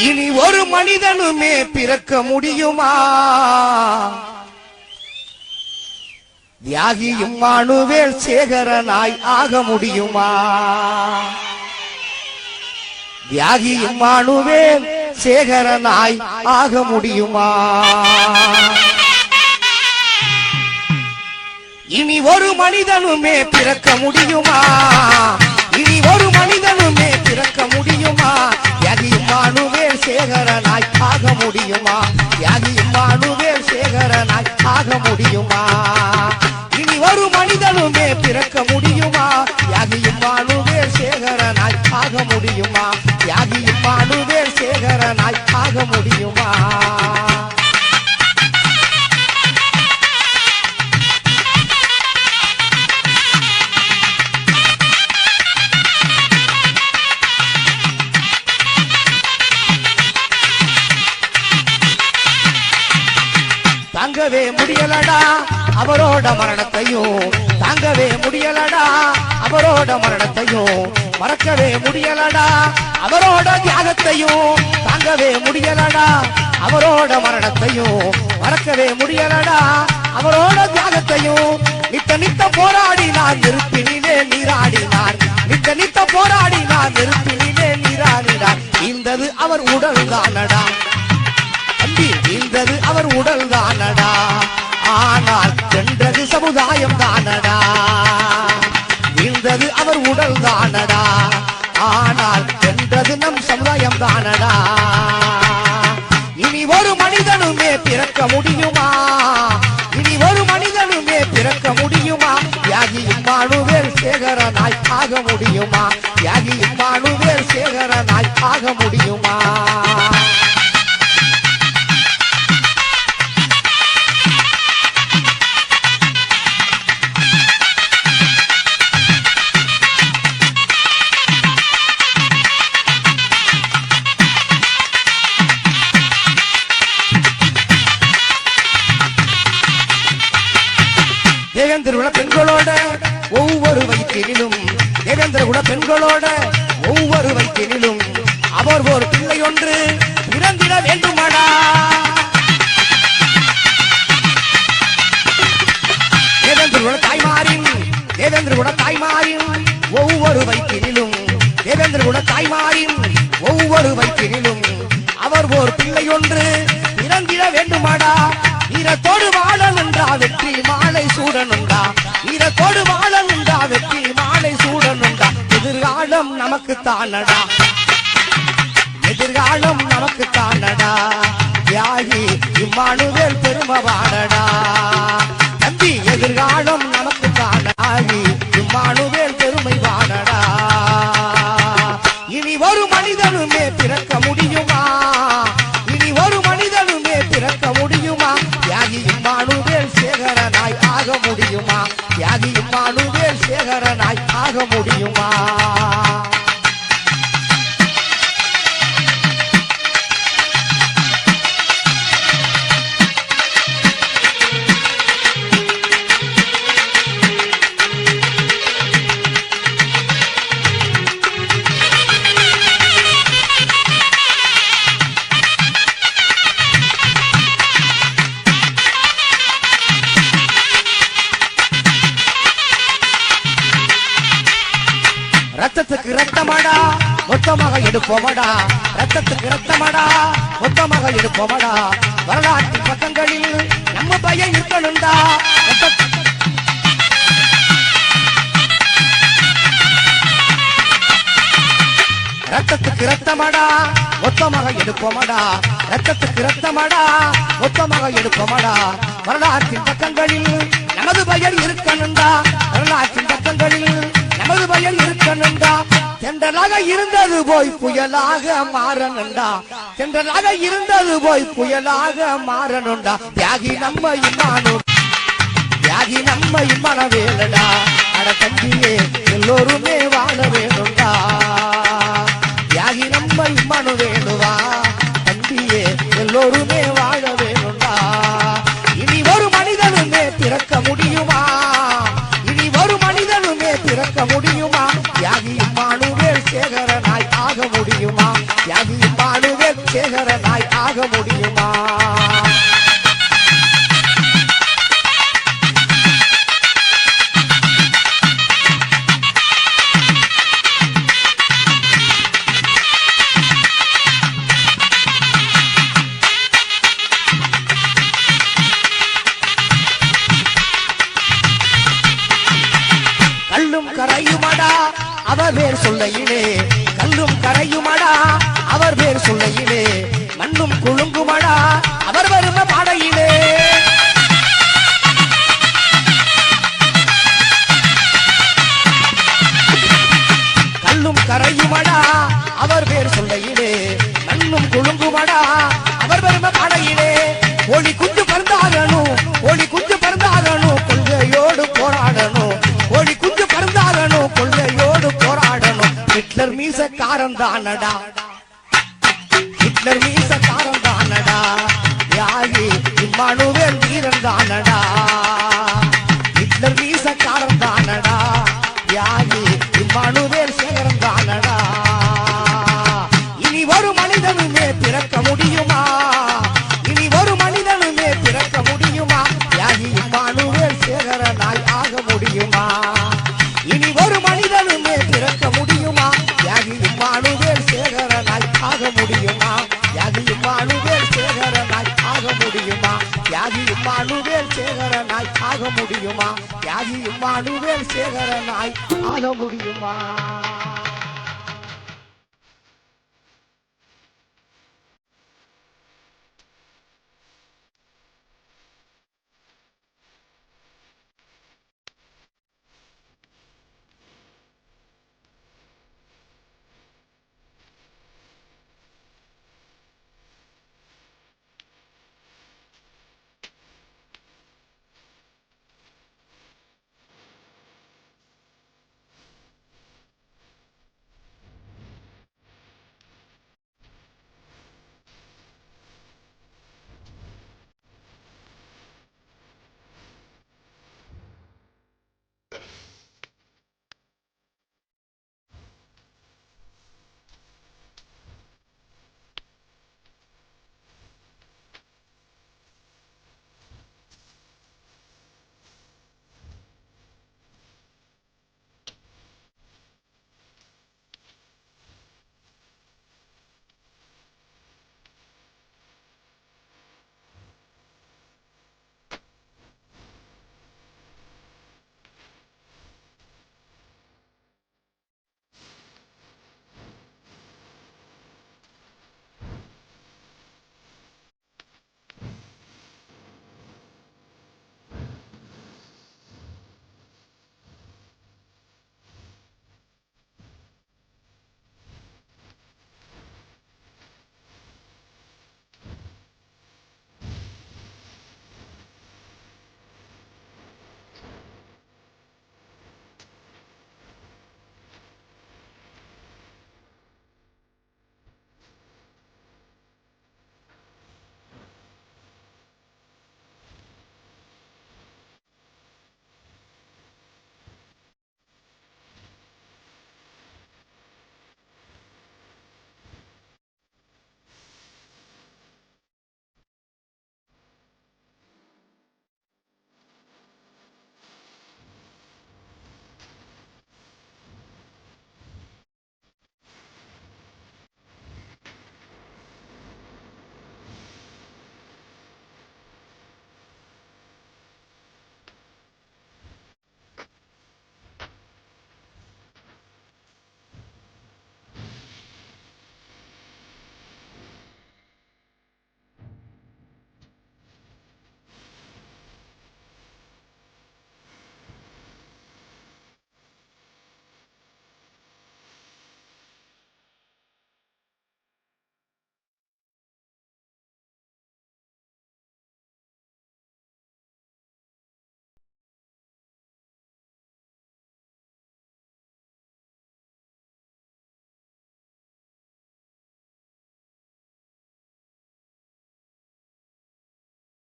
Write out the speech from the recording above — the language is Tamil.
இனி ஒரு மனிதனுமே பிறக்க முடியுமா? தியாகி இம்மானுவேல் சேகரனாய் ஆக முடியுமா? தியாகி இம்மானுவேல் சேகரனாய் ஆக முடியுமா? இனி ஒரு மனிதனுமே பிறக்க முடியுமா? இனி ஒரு மனிதனுமே பிறக்க முடியுமா? தியாகி இம்மானுவேல் சேகரனாய் ஆக முடியுமா? தியாகி இம்மானுவேல் சேகரனாய் ஆக முடியுமா? இனி ஒரு மனிதனுமே பிறக்க முடியுமா? தியாகி இம்மானுவேல் சேகரனாய் ஆக முடியுமா? தியாகி இம்மானுவேல் சேகரனாய் ஆக முடியுமா? தாங்கவே முடியலடா அவரோட மரணத்தையும், தாங்கவே முடியலடா அவரோட மரணத்தையும், மறக்கவே முடியலடா அவரோட தியாகத்தையும், தாங்கவே முடியலடா அவரோட மரணத்தையும், மறக்கவே முடியலடா அவரோட தியாகத்தையும். நித்த நித்த போராடினார் நெருப்பினிலே நீராடினார், நித்த நித்த போராடினார் நெருப்பினிலே நீராடினார். இந்தது அவர் உடல் தானடா தம்பி, இந்தது அவர் உடல் தானடா, ஆனால் சென்றது சமுதாயம் தானடா. இந்தது அவர் உடல் தானடா, ஆனால் சென்றது நம் சமுதாயம் தானடா. இனி ஒரு மனிதனுமே பிறக்க முடியுமா? இனி ஒரு மனிதனுமே பிறக்க முடியுமா? தியாகி இம்மானுவேல் சேகரனாய் ஆக முடியுமா? தியாகி இம்மானுவேல் சேகரனாய் ஆக முடியுமா? தேவேந்திர பெண்களோட ஒவ்வொரு வயிற்றிலும், தேவேந்திர குல பெண்களோட ஒவ்வொரு வயிற்றிலும் அவர் ஒரு பிள்ளை ஒன்று பிறந்திட வேண்டுமாடா. தேவேந்திர குல தாய்மாரின், தேவேந்திர குல தாய்மாரின் ஒவ்வொரு வயிற்றிலும், தேவேந்திர குல தாய்மாரின் ஒவ்வொரு வயிற்றிலும் அவர் ஒரு பிள்ளை ஒன்று பிறந்திட வேண்டுமாடா. ஈரத்தோடு வாழனுண்டா வெற்றி மாலை சூடனுண்டா, ஈரத்தோடு வாழனுண்டா வெற்றி மாலை சூடனுண்டா. எதிர்காலம் நமக்கு தானடா, எதிர்காலம் நமக்கு தானடா. தியாகி இம்மானுவேல் பெருமவானடா தம்பி, எதிர்காலம் நமக்கு தானடாகி இம்மானுவேல் பெருமை வானடா. இனி ஒரு மனிதனுமே பிறக்க முடியுமா? இனி ஒரு மனிதனுமே பிறக்க முடியுமா? தியாகி இம்மானுவேல் சேகரனாய் ஆக முடியுமா? தியாகி இம்மானுவேல் சேகரனாய் ஆக முடியுமா? ரத்தத்துக்கு ரத்தமாடா மொத்தமாக எடுப்போமடா, ரத்தத்துக்கு ரத்தமாடா மொத்தமாக எடுப்போமடா. வரலாற்று பக்கங்களில் நம்ம பையன் இருக்கணும்டா. ரத்தத்துக்கு ரத்தமாடா மொத்தமாக எடுப்போமடா, ரத்தத்துக்கு ரத்தமாடா மொத்தமாக எடுப்போமடா. வரலாற்றின் பக்கங்களில் நமது பையன் இருக்கணும்டா, வரலாற்றின் பக்கங்களில் நமது பையன் இருக்கணும்டா. தென்றலாக இருந்தது போய் புயலாக மாறணும்டா, தென்றலாக இருந்தது போய் புயலாக மாறணும்டா. தியாகி நம்ம இம்மானு, தியாகி நம்ம இம்மானுவேலடா. அட தம்பியே எல்லோருமே வாழ வேணும்டா. தியாகி நம்ம இம்மானுவேலுவா தம்பியே எல்லோருமே வாழ வேணும்டா. இனி ஒரு மனிதனுமே பிறக்க முடியுமா? இனி ஒரு மனிதனுமே பிறக்க முடியுமா? தியாகி இம்மானுவேல் சேகரனாய் ஆக முடியுமா? தியாகி இம்மானுவேல் இம்மானுவேல் சேகரனாய் ஆக முடியுமா? கல்லும் கரையுமடா அவர் பேர் சொல்லையிலே, கல்லும் கரையுமடா அவர் பேர் சொல்லையிலே, மண்ணும் குழுங்குமடா அவர் வரும பாடையிலே. கல்லும் கரையுமடா அவர் பேர் சொல்லையிலே, மண்ணும் குழுங்குமடா அவர் வரும பாடையிலே. ஒளி குஞ்சு பறந்தாகணும், ஒளி குஞ்சு பறந்தாகணும், கொள்கையோடு போராடணும், ஒளி குஞ்சு பறந்தாகணும், கொள்கையோடு போராடணும். ஹிட்லர் மீசக்காரன் தானடா, ஹிட்லர் மீசக்காரன் தானடா, தியாகி இம்மானுவேல் வீரன் தானடா. ஹிட்லர் மீசக்காரன் தானடா, தியாகி இம்மானுவேல் சேகரன் தானடா. இனி ஒரு மனிதனுமே பிறக்க முடியுமா? இனி ஒரு மனிதனுமே பிறக்க முடியுமா? தியாகி இம்மானுவேல் சேகரனாய் ஆக முடியுமா? இனி ஒரு மனிதனுமே பிறக்க முடியுமா? தியாகி இம்மானுவேல் சேகரனாய் ஆக முடியுமா? தியாகி இம்மானுவேல் சேகரனாய் ஆக முடியுமா? தியாகி இம்மானுவேல் சேகரனாய் ஆக முடியுமா? தியாகி இம்மானுவேல் சேகரனாய் ஆக முடியுமா?